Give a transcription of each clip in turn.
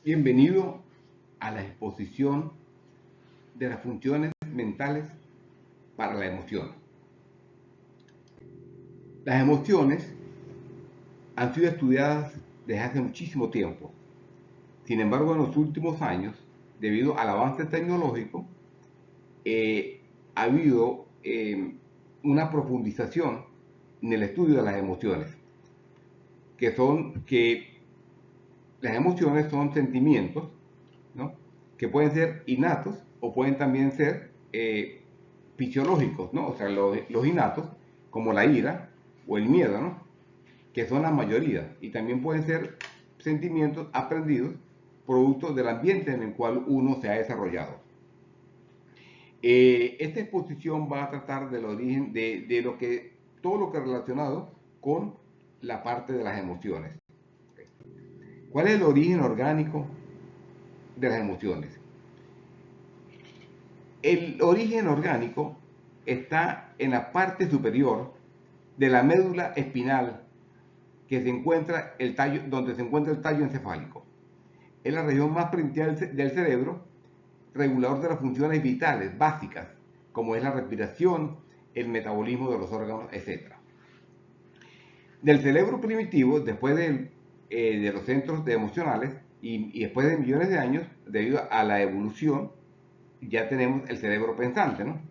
Bienvenido a la exposición de las funciones mentales para la emoción. Las emociones han sido estudiadas desde hace muchísimo tiempo. Sin embargo, en los últimos años, debido al avance tecnológico, ha habido una profundización en el estudio de las emociones, que las emociones son sentimientos, ¿no?, que pueden ser innatos o pueden también ser fisiológicos, ¿no? O sea, los innatos, como la ira o el miedo, ¿no?, que son la mayoría, y también pueden ser sentimientos aprendidos, producto del ambiente en el cual uno se ha desarrollado. Esta exposición va a tratar del origen de todo lo que es relacionado con la parte de las emociones. ¿Cuál es el origen orgánico de las emociones? El origen orgánico está en la parte superior de la médula espinal, que se encuentra el tallo, donde se encuentra el tallo encefálico. Es la región más primitiva del cerebro, regulador de las funciones vitales básicas, como es la respiración, el metabolismo de los órganos, etc. Del cerebro primitivo, después de los centros emocionales, y después de millones de años, debido a la evolución, ya tenemos el cerebro pensante, ¿no?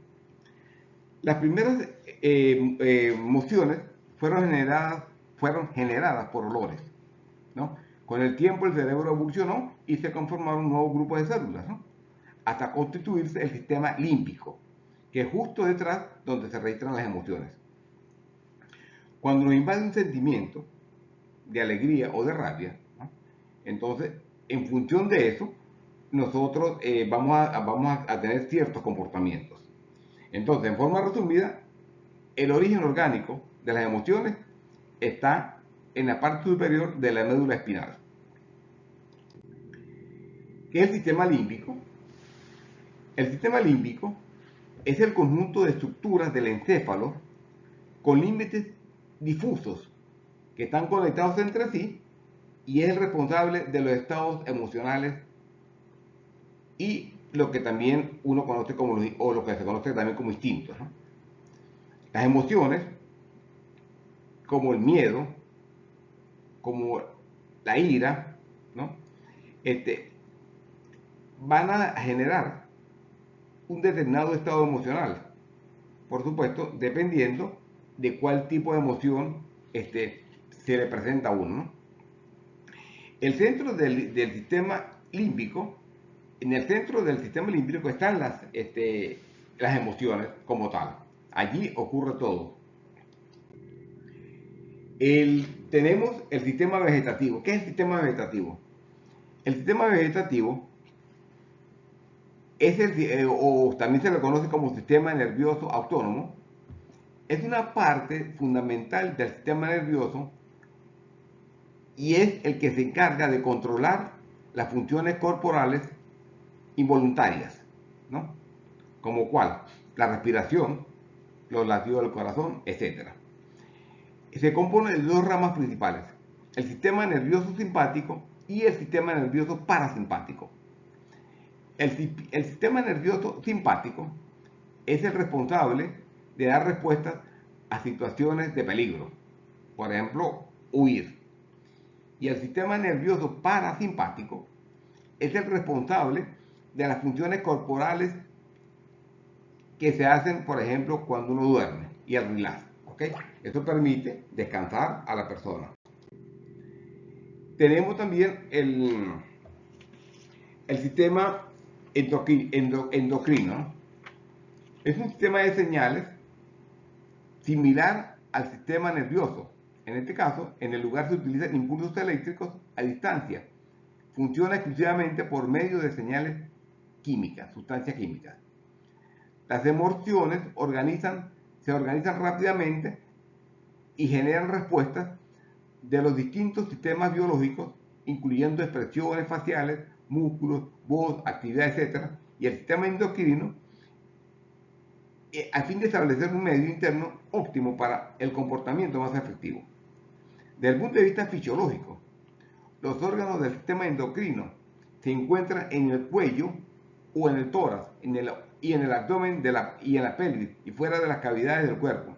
Las primeras emociones fueron generadas por olores, ¿no? Con el tiempo el cerebro evolucionó y se conformaron un nuevo grupo de células, ¿no?, hasta constituirse el sistema límbico, que es justo detrás donde se registran las emociones. Cuando nos invade un sentimiento de alegría o de rabia, ¿no?, entonces, en función de eso, nosotros vamos a tener ciertos comportamientos. Entonces, en forma resumida, el origen orgánico de las emociones está en la parte superior de la médula espinal. ¿Qué es el sistema límbico? El sistema límbico es el conjunto de estructuras del encéfalo con límites difusos que están conectados entre sí, y es el responsable de los estados emocionales y lo que también uno conoce como, o lo que se conoce también como instintos, ¿no? Las emociones, como el miedo, como la ira, ¿no?, van a generar un determinado estado emocional, por supuesto, dependiendo de cuál tipo de emoción se le presenta a uno, ¿no? El centro del sistema límbico, en el centro del sistema límbico están las emociones como tal. Allí ocurre todo. Tenemos el sistema vegetativo. ¿Qué es el sistema vegetativo? El sistema vegetativo es o también se le conoce como sistema nervioso autónomo. Es una parte fundamental del sistema nervioso y es el que se encarga de controlar las funciones corporales involuntarias, ¿no?, como cuál, la respiración, los latidos del corazón, etc. Se compone de dos ramas principales: el sistema nervioso simpático y el sistema nervioso parasimpático. El sistema nervioso simpático es el responsable de dar respuestas a situaciones de peligro, por ejemplo, huir. Y el sistema nervioso parasimpático es el responsable de las funciones corporales que se hacen, por ejemplo, cuando uno duerme, y el relax, ¿ok? Esto permite descansar a la persona. Tenemos también el sistema endocrino. Es un sistema de señales similar al sistema nervioso. En este caso, en el lugar se utilizan impulsos eléctricos a distancia. Funciona exclusivamente por medio de señales químicas, sustancias químicas. Las emociones se organizan rápidamente y generan respuestas de los distintos sistemas biológicos, incluyendo expresiones faciales, músculos, voz, actividad, etc. Y el sistema endocrino, a fin de establecer un medio interno óptimo para el comportamiento más efectivo. Desde el punto de vista fisiológico, los órganos del sistema endocrino se encuentra en el cuello o en el tórax y en el abdomen y en la pelvis y fuera de las cavidades del cuerpo.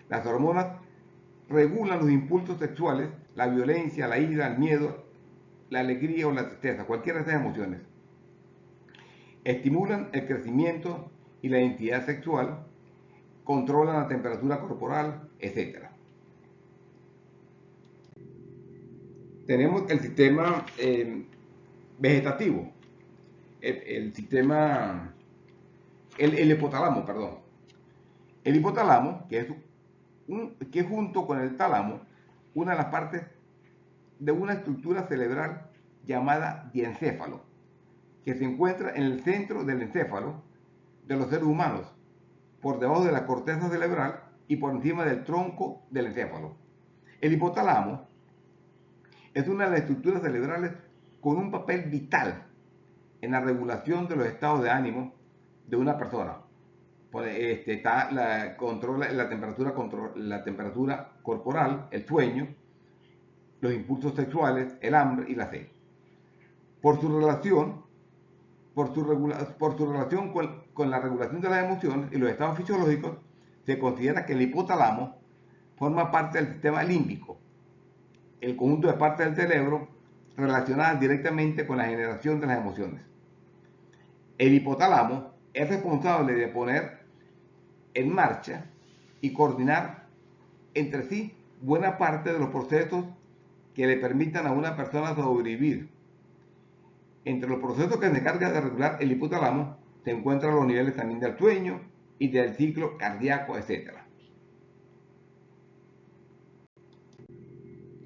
Las hormonas regulan los impulsos sexuales, la violencia, la ira, el miedo, la alegría o la tristeza, cualquiera de esas emociones. Estimulan el crecimiento y la identidad sexual, controlan la temperatura corporal, etc. Tenemos el sistema vegetativo, el sistema, el hipotálamo, perdón. El hipotálamo, que es junto con el tálamo, una de las partes de una estructura cerebral llamada diencéfalo, que se encuentra en el centro del encéfalo de los seres humanos, por debajo de la corteza cerebral y por encima del tronco del encéfalo. El hipotálamo es una de las estructuras cerebrales con un papel vital en la regulación de los estados de ánimo de una persona. Controla la temperatura corporal, el sueño, los impulsos sexuales, el hambre y la sed. Por su relación con la regulación de las emociones y los estados fisiológicos, se considera que el hipotálamo forma parte del sistema límbico, el conjunto de partes del cerebro relacionadas directamente con la generación de las emociones. El hipotálamo es responsable de poner en marcha y coordinar entre sí buena parte de los procesos que le permitan a una persona sobrevivir. Entre los procesos que se encarga de regular el hipotálamo se encuentran los niveles también del sueño y del ciclo cardíaco, etc.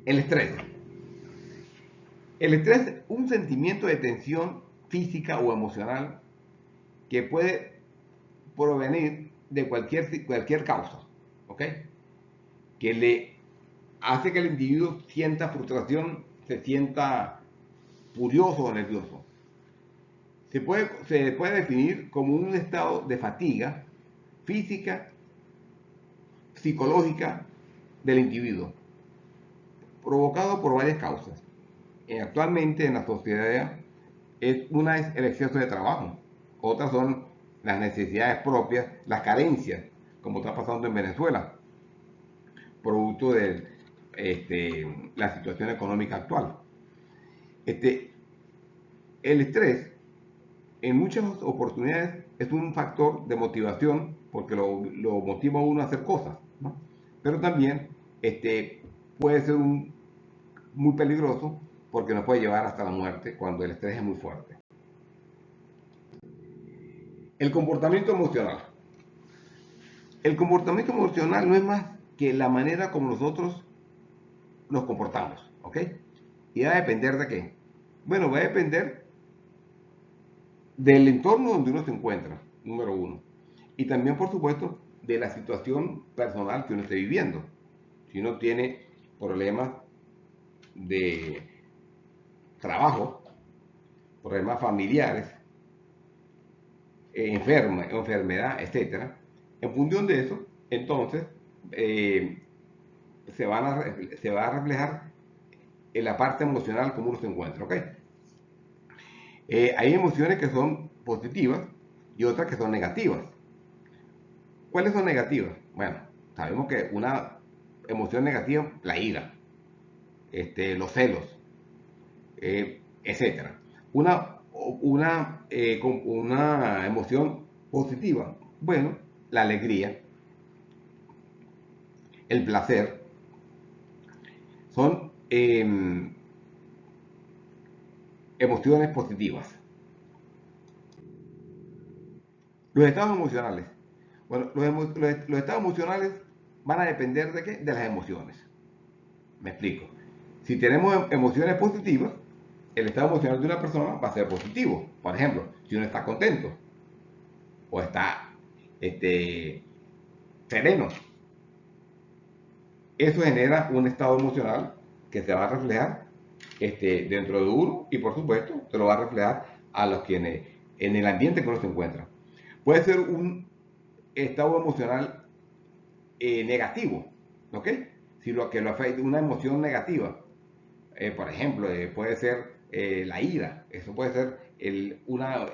El estrés. El estrés es un sentimiento de tensión física o emocional que puede provenir de cualquier causa, ¿ok? Que le hace que el individuo sienta frustración, se sienta furioso o nervioso. Se puede definir como un estado de fatiga física, psicológica del individuo, provocado por varias causas. Actualmente en la sociedad una es el exceso de trabajo, otras son las necesidades propias, las carencias, como está pasando en Venezuela, producto de la situación económica actual. El estrés en muchas oportunidades es un factor de motivación porque lo motiva a uno a hacer cosas, ¿no? Pero también puede ser muy peligroso porque nos puede llevar hasta la muerte cuando el estrés es muy fuerte. El comportamiento emocional. El comportamiento emocional no es más que la manera como nosotros nos comportamos, ¿ok? ¿Y va a depender de qué? Bueno, va a depender del entorno donde uno se encuentra, número uno. Y también, por supuesto, de la situación personal que uno esté viviendo. Si uno tiene problemas de trabajo, problemas familiares, enfermedad, etc. En función de eso, entonces, se va a reflejar en la parte emocional como uno se encuentra, ¿ok? Hay emociones que son positivas y otras que son negativas. ¿Cuáles son negativas? Bueno, sabemos que una emoción negativa, la ira, los celos, etc. Una emoción positiva, bueno, la alegría, el placer, son emociones positivas. Los estados emocionales. Bueno, los estados emocionales van a depender de qué? De las emociones. Me explico. Si tenemos emociones positivas, el estado emocional de una persona va a ser positivo. Por ejemplo, si uno está contento o está sereno, eso genera un estado emocional que se va a reflejar dentro de uno y por supuesto se lo va a reflejar a los quienes en el ambiente que uno se encuentra. Puede ser un estado emocional negativo, ¿ok? Si lo que lo afecta una emoción negativa, por ejemplo, puede ser la ira, eso puede ser una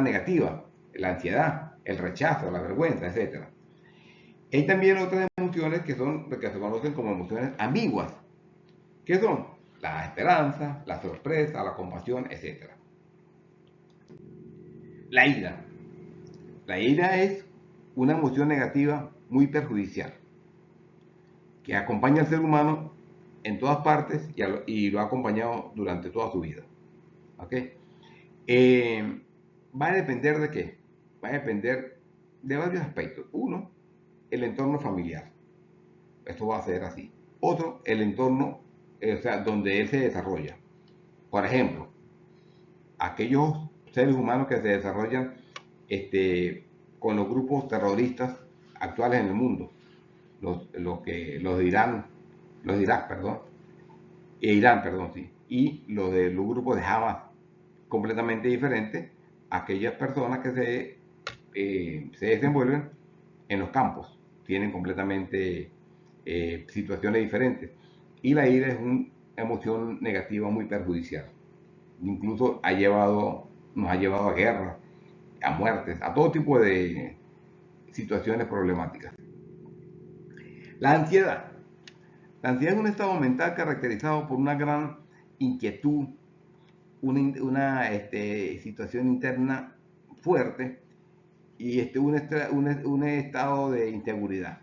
negativa, la ansiedad, el rechazo, la vergüenza, etc. Hay también otras emociones que se conocen como emociones ambiguas, que son la esperanza, la sorpresa, la compasión, etc. La ira. La ira es una emoción negativa muy perjudicial que acompaña al ser humano en todas partes y lo ha acompañado durante toda su vida. ¿Ok? Va a depender de qué? Va a depender de varios aspectos. Uno, el entorno familiar. Esto va a ser así. Otro, el entorno, o sea, donde él se desarrolla. Por ejemplo, aquellos seres humanos que se desarrollan con los grupos terroristas actuales en el mundo, los de Irán, los de Irak, perdón, Irán, perdón, sí, y los grupos de Hamas, completamente diferentes a aquellas personas que se desenvuelven en los campos, tienen completamente situaciones diferentes. Y la ira es una emoción negativa muy perjudicial. Incluso nos ha llevado a guerras, a muertes, a todo tipo de situaciones problemáticas. La ansiedad. La ansiedad es un estado mental caracterizado por una gran inquietud, una situación interna fuerte y un estado de inseguridad.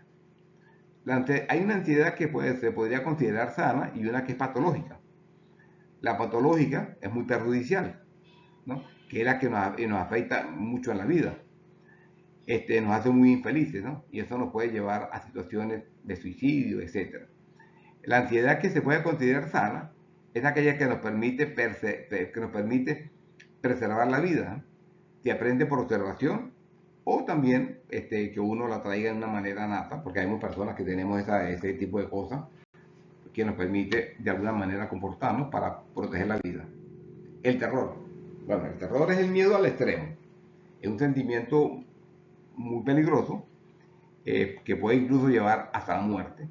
Hay una ansiedad que se podría considerar sana y una que es patológica. La patológica es muy perjudicial, ¿no? Que es la que nos afecta mucho en la vida. Nos hace muy infelices, ¿no? Y eso nos puede llevar a situaciones de suicidio, etc. La ansiedad que se puede considerar sana es aquella que nos permite preservar la vida, ¿no? Que aprende por observación o también que uno la traiga de una manera nata, porque hay personas que tenemos ese tipo de cosas que nos permite de alguna manera comportarnos para proteger la vida. El terror. Bueno, el terror es el miedo al extremo. Es un sentimiento muy peligroso que puede incluso llevar hasta la muerte.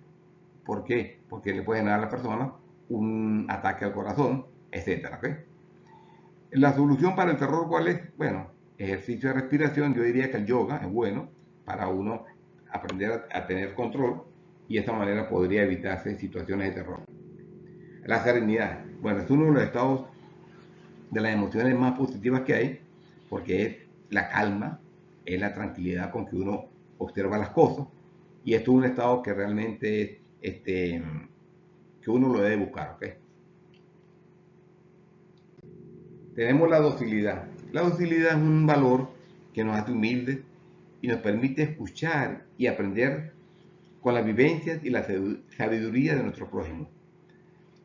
¿Por qué? Porque le puede generar a la persona un ataque al corazón, etc. ¿Okay? La solución para el terror, ¿cuál es? Bueno, ejercicio de respiración. Yo diría que el yoga es bueno para uno aprender a tener control y de esta manera podría evitarse situaciones de terror. La serenidad. Bueno, es uno de los estados de las emociones más positivas que hay porque es la calma, es la tranquilidad con que uno observa las cosas y esto es un estado que realmente que uno lo debe buscar, ¿ok? Tenemos la docilidad. La docilidad es un valor que nos hace humildes y nos permite escuchar y aprender con las vivencias y la sabiduría de nuestro prójimo.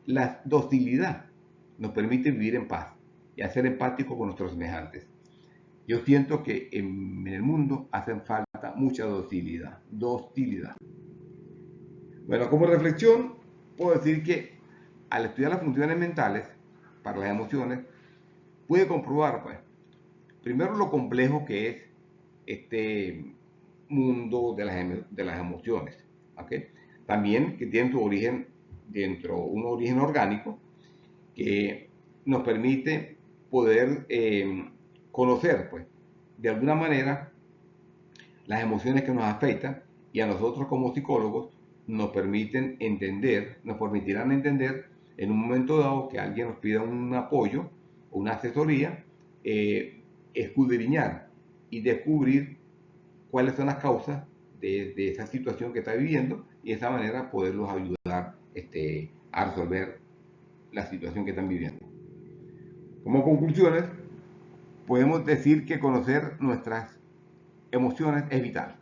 La docilidad nos permite vivir en paz y ser empáticos con nuestros semejantes. Yo siento que en el mundo hacen falta mucha docilidad. Docilidad. Bueno, como reflexión, puedo decir que al estudiar las funciones mentales para las emociones, pude comprobar, pues, primero lo complejo que es este mundo de las emociones, ¿ok? También que tiene su origen un origen orgánico que nos permite poder conocer, pues, de alguna manera las emociones que nos afectan y a nosotros como psicólogos nos permitirán entender en un momento dado que alguien nos pida un apoyo o una asesoría, escudriñar y descubrir cuáles son las causas de esa situación que está viviendo y de esa manera poderlos ayudar a resolver la situación que están viviendo. Como conclusiones, podemos decir que conocer nuestras emociones es vital.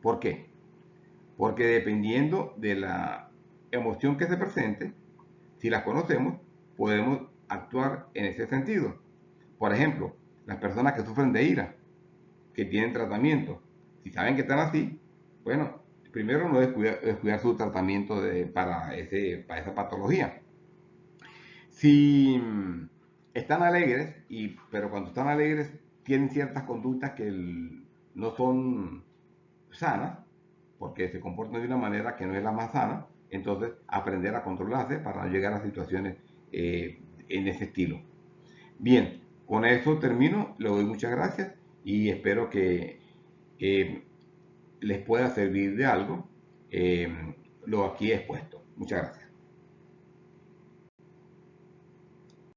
¿Por qué? Porque dependiendo de la emoción que se presente, si las conocemos, podemos actuar en ese sentido. Por ejemplo, las personas que sufren de ira, que tienen tratamiento, si saben que están así, bueno, primero no descuidar su tratamiento para esa patología. Si están alegres, pero cuando están alegres tienen ciertas conductas que no son sanas, porque se comportan de una manera que no es la más sana, entonces aprender a controlarse para no llegar a situaciones en ese estilo. Bien, con eso termino, le doy muchas gracias y espero que les pueda servir de algo lo aquí expuesto. Muchas gracias.